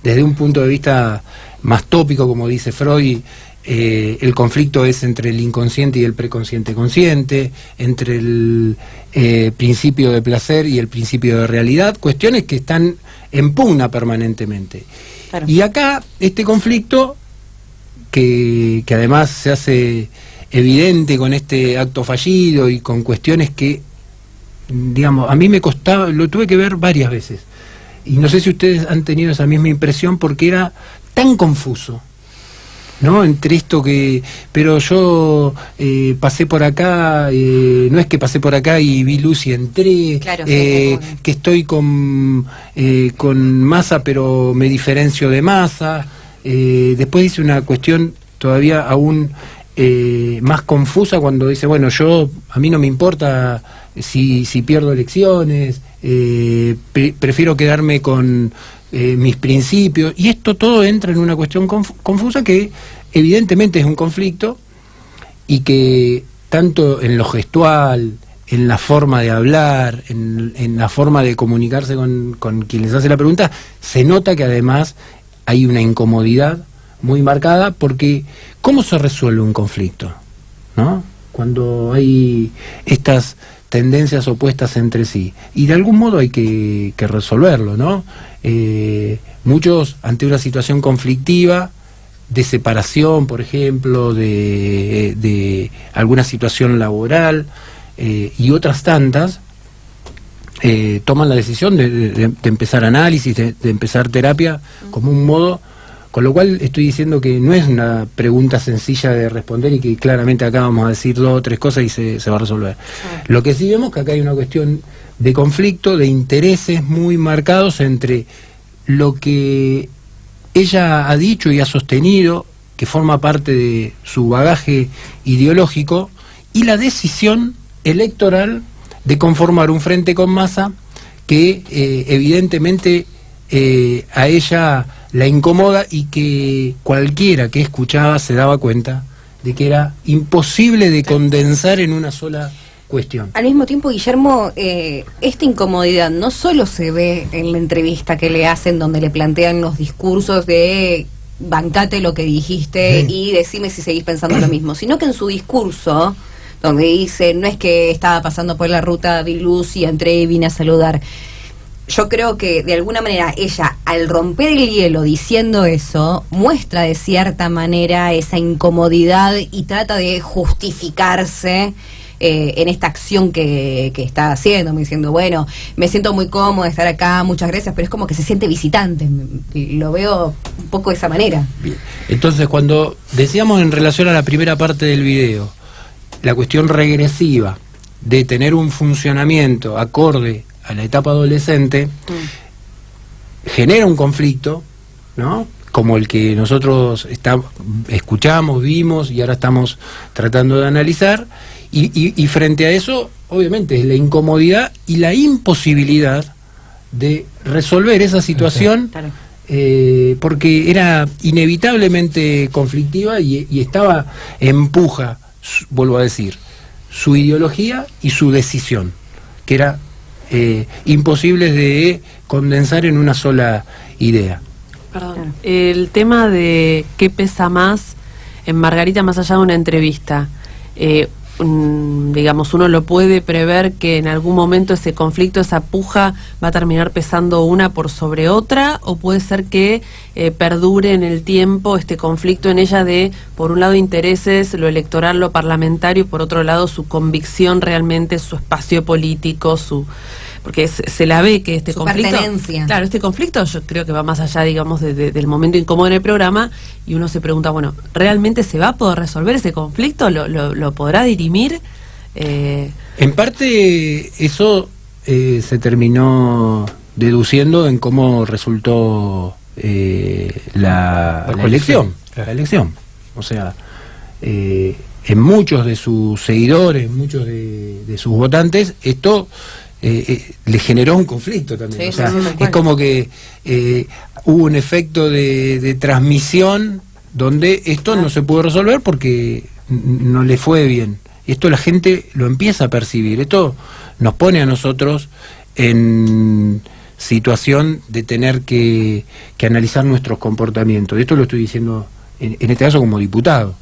Speaker 2: Desde un punto de vista más tópico, como dice Freud, el conflicto es entre el inconsciente y el preconsciente consciente, entre el principio de placer y el principio de realidad, cuestiones que están en pugna permanentemente. Claro. Y acá este conflicto, que además se hace evidente con este acto fallido y con cuestiones que, digamos, a mí me costaba, lo tuve que ver varias veces, y no sé si ustedes han tenido esa misma impresión, porque era tan confuso, ¿no? Entre esto que, pero yo pasé por acá, no es que pasé por acá y vi luz y entré,
Speaker 1: claro,
Speaker 2: que estoy con Massa pero me diferencio de Massa. Después dice una cuestión todavía aún más confusa cuando dice, bueno, a mí no me importa si pierdo elecciones, prefiero quedarme con mis principios, y esto todo entra en una cuestión confusa que evidentemente es un conflicto, y que tanto en lo gestual, en la forma de hablar, en la forma de comunicarse con quien les hace la pregunta, se nota que además hay una incomodidad muy marcada, porque ¿cómo se resuelve un conflicto? ¿No? Cuando hay estas tendencias opuestas entre sí, y de algún modo hay que resolverlo, ¿no? Muchos, ante una situación conflictiva de separación, por ejemplo, de alguna situación laboral, y otras tantas, toman la decisión de empezar análisis, de empezar terapia como un modo, con lo cual estoy diciendo que no es una pregunta sencilla de responder y que claramente acá vamos a decir 2 o 3 cosas y se va a resolver. Lo que sí vemos que acá hay una cuestión de conflicto, de intereses muy marcados entre lo que ella ha dicho y ha sostenido, que forma parte de su bagaje ideológico, y la decisión electoral de conformar un frente con Massa que evidentemente a ella la incomoda, y que cualquiera que escuchaba se daba cuenta de que era imposible de condensar en una sola cuestión.
Speaker 1: Al mismo tiempo, Guillermo, esta incomodidad no solo se ve en la entrevista que le hacen, donde le plantean los discursos de bancate lo que dijiste y decime si seguís pensando lo mismo, sino que en su discurso, donde dice, no es que estaba pasando por la ruta Viluz y entré y vine a saludar. Yo creo que de alguna manera ella, al romper el hielo diciendo eso, muestra de cierta manera esa incomodidad y trata de justificarse en esta acción que está haciendo, diciendo, bueno, me siento muy cómoda de estar acá, muchas gracias, pero es como que se siente visitante. Lo veo un poco de esa manera.
Speaker 2: Bien. Entonces, cuando decíamos en relación a la primera parte del video, la cuestión regresiva de tener un funcionamiento acorde a la etapa adolescente, genera un conflicto, ¿no? Como el que nosotros escuchamos, vimos y ahora estamos tratando de analizar, y frente a eso, obviamente, es la incomodidad y la imposibilidad de resolver esa situación, claro. Porque era inevitablemente conflictiva y estaba en puja, vuelvo a decir, su ideología y su decisión, que era imposibles de condensar en una sola idea.
Speaker 4: Perdón. El tema de qué pesa más en Margarita, más allá de una entrevista, digamos, uno lo puede prever que en algún momento ese conflicto, esa puja, va a terminar pesando una por sobre otra, o puede ser que perdure en el tiempo este conflicto en ella de, por un lado, intereses, lo electoral, lo parlamentario, y por otro lado, su convicción realmente, su espacio político, porque se la ve que este conflicto, pertenencia. Claro, este conflicto yo creo que va más allá, digamos, del momento incómodo en el programa, y uno se pregunta, bueno, ¿realmente se va a poder resolver ese conflicto? ¿Lo podrá dirimir?
Speaker 2: En parte eso se terminó deduciendo en cómo resultó la elección. Claro. La elección. O sea, en muchos de sus seguidores, muchos de sus votantes, esto le generó un conflicto también. Sí, o sea, es como que hubo un efecto de transmisión donde esto no se pudo resolver porque no le fue bien. Esto la gente lo empieza a percibir. Esto nos pone a nosotros en situación de tener que analizar nuestros comportamientos. Esto lo estoy diciendo en este caso como diputado,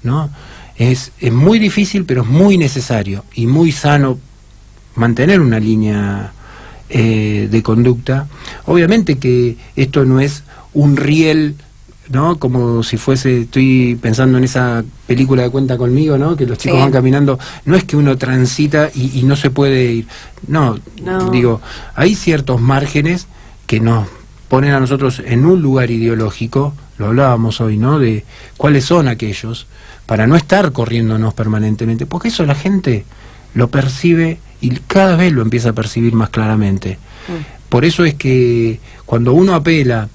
Speaker 2: ¿no? Es muy difícil, pero es muy necesario y muy sano mantener una línea de conducta. Obviamente que esto no es un riel, ¿no? Como si fuese, estoy pensando en esa película de Cuenta Conmigo, ¿no? Que los chicos van caminando, no es que uno transita y no se puede ir, no, digo, hay ciertos márgenes que nos ponen a nosotros en un lugar ideológico, lo hablábamos hoy, ¿no? De cuáles son aquellos, para no estar corriéndonos permanentemente, porque eso la gente lo percibe y cada vez lo empieza a percibir más claramente. Por eso es que cuando uno apela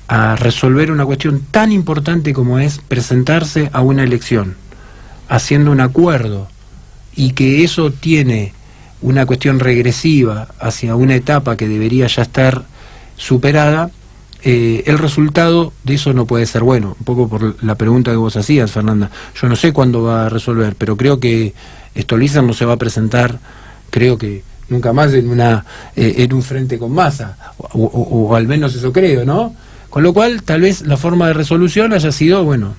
Speaker 2: a resolver una cuestión tan importante como es presentarse a una elección haciendo un acuerdo y que eso tiene una cuestión regresiva hacia una etapa que debería ya estar superada, el resultado de eso no puede ser bueno. Un poco por la pregunta que vos hacías, Fernanda. Yo no sé cuándo va a resolver, pero creo que Stolbizer no se va a presentar, creo que nunca más en un frente con Massa, o al menos eso creo, ¿no? Con lo cual, tal vez la forma de resolución haya sido, bueno,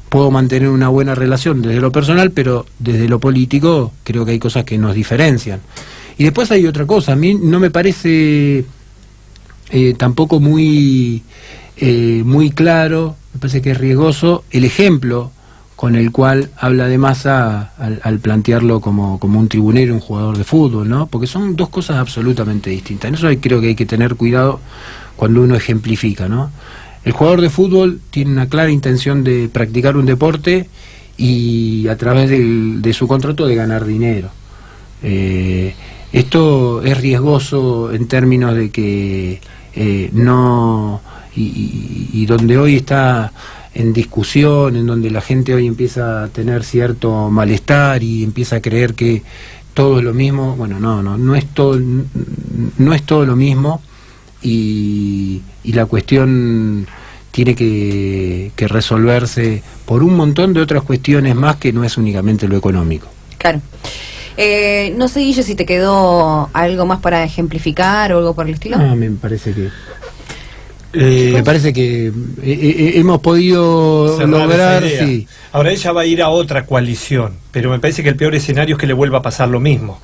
Speaker 2: puedo mantener una buena relación desde lo personal, pero desde lo político creo que hay cosas que nos diferencian. Y después hay otra cosa, a mí no me parece tampoco muy claro, me parece que es riesgoso el ejemplo con el cual habla de Massa al plantearlo como un tribunero, un jugador de fútbol, ¿no? Porque son dos cosas absolutamente distintas. En eso creo que hay que tener cuidado cuando uno ejemplifica, ¿no? El jugador de fútbol tiene una clara intención de practicar un deporte y a través de su contrato de ganar dinero. Esto es riesgoso en términos de que no... Y donde hoy está en discusión, en donde la gente hoy empieza a tener cierto malestar y empieza a creer que todo es lo mismo. Bueno, no es todo lo mismo, y la cuestión tiene que resolverse por un montón de otras cuestiones más, que no es únicamente lo económico.
Speaker 1: Claro. No sé, Guille, si te quedó algo más para ejemplificar o algo por el estilo.
Speaker 2: No, me parece que... hemos podido lograr, sí.
Speaker 3: Ahora ella va a ir a otra coalición, pero me parece que el peor escenario es que le vuelva a pasar lo mismo.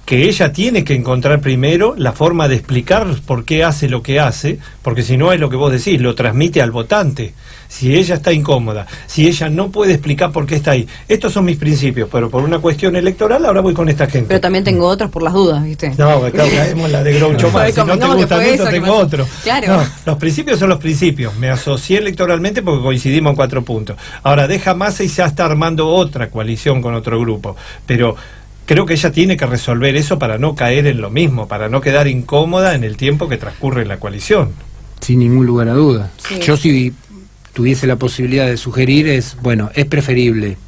Speaker 3: Que ella tiene que encontrar primero la forma de explicar por qué hace lo que hace, porque si no es lo que vos decís, lo transmite al votante. Si ella está incómoda, si ella no puede explicar por qué está ahí. Estos son mis principios, pero por una cuestión electoral ahora voy con esta gente.
Speaker 1: Pero también tengo otros por las dudas, ¿viste?
Speaker 3: No, claro, caemos la de Groucho Marx. Si no te gusta esto, tengo otro.
Speaker 1: Claro.
Speaker 3: No, los principios son los principios. Me asocié electoralmente porque coincidimos en 4 puntos. Ahora deja Massa y ya está armando otra coalición con otro grupo. Pero creo que ella tiene que resolver eso para no caer en lo mismo, para no quedar incómoda en el tiempo que transcurre en la coalición.
Speaker 2: Sin ningún lugar a duda.
Speaker 1: Sí.
Speaker 2: Yo, si tuviese la posibilidad de sugerir, es preferible,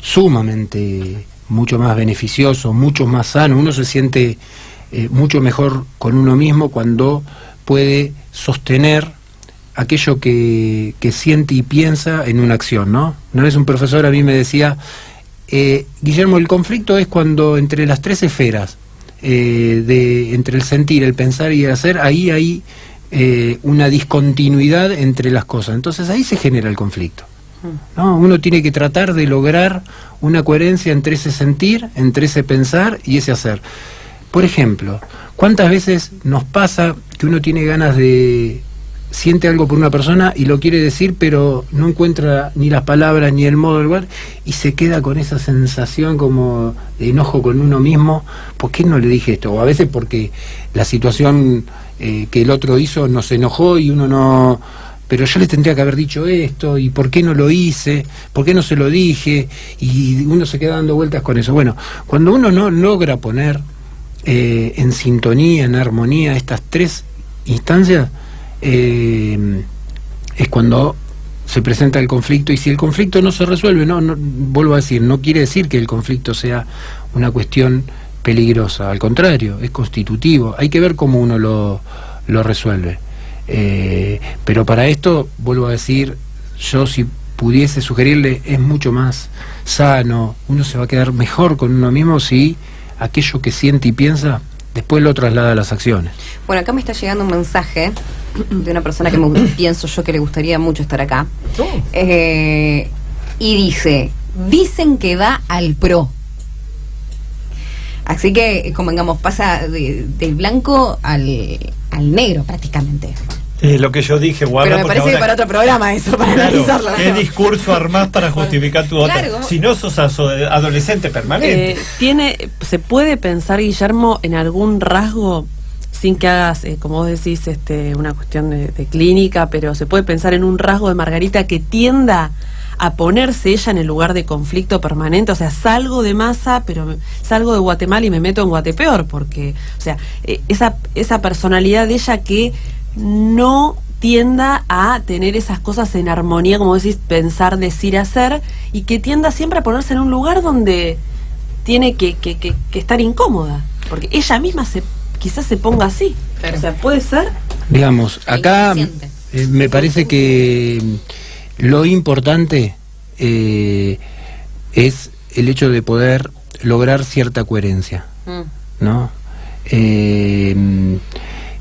Speaker 2: sumamente mucho más beneficioso, mucho más sano, uno se siente mucho mejor con uno mismo cuando puede sostener aquello que siente y piensa en una acción, ¿no? Una vez un profesor a mí me decía, Guillermo, el conflicto es cuando entre las 3 esferas, entre el sentir, el pensar y el hacer, ahí hay una discontinuidad entre las cosas. Entonces ahí se genera el conflicto, ¿no? Uno tiene que tratar de lograr una coherencia entre ese sentir, entre ese pensar y ese hacer. Por ejemplo, ¿cuántas veces nos pasa que uno tiene ganas siente algo por una persona y lo quiere decir, pero no encuentra ni las palabras ni el modo del lugar, y se queda con esa sensación como de enojo con uno mismo? ¿Por qué no le dije esto? O a veces porque la situación que el otro hizo nos enojó y uno no... Pero yo le tendría que haber dicho esto, y ¿por qué no lo hice? ¿Por qué no se lo dije? Y uno se queda dando vueltas con eso. Bueno, cuando uno no logra poner en sintonía, en armonía estas 3 instancias, es cuando se presenta el conflicto. Y si el conflicto no se resuelve, no, vuelvo a decir, no quiere decir que el conflicto sea una cuestión peligrosa, al contrario, es constitutivo. Hay que ver cómo uno lo resuelve, pero para esto, vuelvo a decir, yo si pudiese sugerirle, es mucho más sano, uno se va a quedar mejor con uno mismo si aquello que siente y piensa después lo traslada a las acciones.
Speaker 1: Bueno, acá me está llegando un mensaje de una persona que pienso yo que le gustaría mucho estar acá, y dice: dicen que va al PRO. Así que, convengamos, pasa del blanco al negro prácticamente.
Speaker 3: Lo que yo dije, guarda.
Speaker 1: Pero me parece que para otro programa eso, para analizarlo.
Speaker 3: ¿Qué discurso armás para justificar tu voto?
Speaker 1: Claro.
Speaker 3: Si no sos adolescente permanente.
Speaker 4: ¿Se puede pensar, Guillermo, en algún rasgo, sin que hagas, como vos decís, una cuestión de clínica, pero se puede pensar en un rasgo de Margarita que tienda a ponerse ella en el lugar de conflicto permanente? O sea, salgo de Massa, pero salgo de Guatemala y me meto en Guatepeor, porque, o sea, esa personalidad de ella que no tienda a tener esas cosas en armonía, como decís, pensar, decir, hacer, y que tienda siempre a ponerse en un lugar donde tiene que estar incómoda, porque ella misma quizás se ponga así. Claro. O sea, puede ser.
Speaker 2: Digamos, acá me parece que lo importante es el hecho de poder lograr cierta coherencia, ¿no?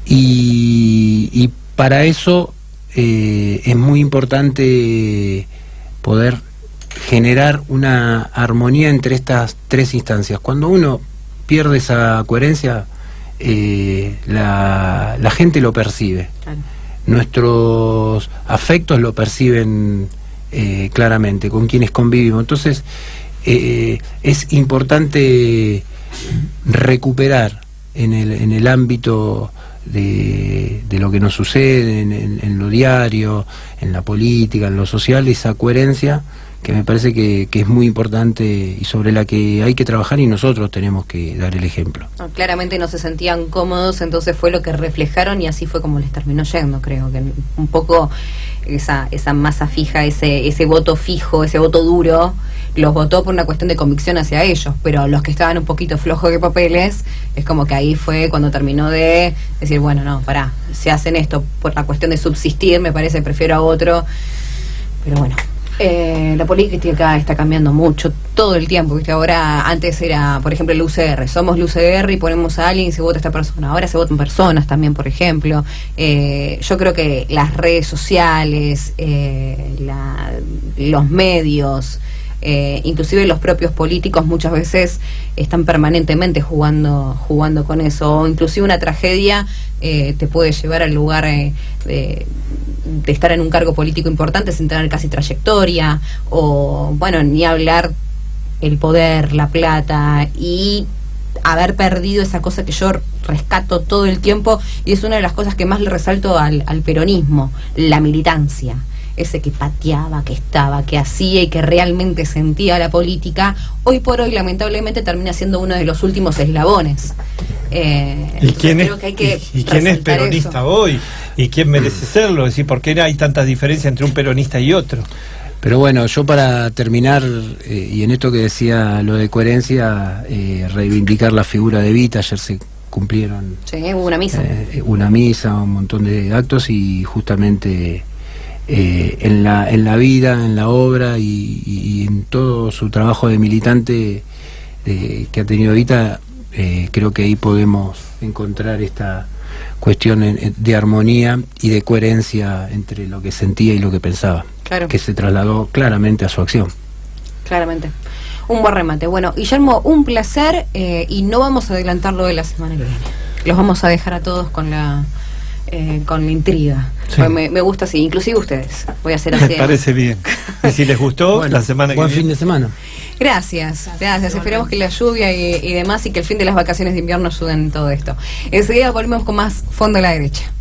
Speaker 2: Y para eso es muy importante poder generar una armonía entre estas tres instancias. Cuando uno pierde esa coherencia, la gente lo percibe. Claro. Nuestros afectos lo perciben claramente, con quienes convivimos. Entonces, es importante recuperar en el ámbito de lo que nos sucede en lo diario, en la política, en lo social, esa coherencia que me parece que es muy importante y sobre la que hay que trabajar, y nosotros tenemos que dar el ejemplo.
Speaker 1: No, claramente no se sentían cómodos, entonces fue lo que reflejaron y así fue como les terminó yendo. Creo que un poco esa masa fija, ese voto fijo, ese voto duro, los votó por una cuestión de convicción hacia ellos, pero los que estaban un poquito flojos de papeles, es como que ahí fue cuando terminó de decir, bueno, no, pará, si hacen esto por la cuestión de subsistir, me parece, prefiero a otro. Pero bueno, la política está cambiando mucho todo el tiempo, ¿viste? Ahora, antes era, por ejemplo, el UCR, somos el UCR y ponemos a alguien y se vota esta persona. Ahora se votan personas también, por ejemplo. Yo creo que las redes sociales, los medios, inclusive los propios políticos muchas veces están permanentemente jugando con eso, o inclusive una tragedia te puede llevar al lugar de estar en un cargo político importante sin tener casi trayectoria, o bueno, ni hablar el poder, la plata, y haber perdido esa cosa que yo rescato todo el tiempo, y es una de las cosas que más le resalto al peronismo, la militancia. Ese que pateaba, que estaba, que hacía y que realmente sentía la política, hoy por hoy lamentablemente termina siendo uno de los últimos eslabones.
Speaker 3: ¿Y quién es peronista eso hoy? ¿Y quién merece serlo? Es decir, ¿por qué hay tantas diferencias entre un peronista y otro?
Speaker 2: Pero bueno, yo para terminar, y en esto que decía lo de coherencia, reivindicar la figura de Evita. Ayer se cumplieron
Speaker 1: hubo una misa,
Speaker 2: un montón de actos, y justamente en la vida, en la obra y en todo su trabajo de militante que ha tenido Evita, creo que ahí podemos encontrar esta cuestión de armonía y de coherencia entre lo que sentía y lo que pensaba, claro, que se trasladó claramente a su acción.
Speaker 1: Claramente. Un buen remate. Bueno, Guillermo, un placer, y no vamos a adelantar lo de la semana que viene. Los vamos a dejar a todos con la intriga. Sí. Me gusta así, inclusive ustedes. Voy a hacer así.
Speaker 3: Me parece bien. Y si les gustó, bueno, la semana que viene.
Speaker 2: Buen fin de semana.
Speaker 1: Gracias. Esperemos que la lluvia y demás, y que el fin de las vacaciones de invierno ayuden en todo esto. Enseguida volvemos con más Fondo a la Derecha.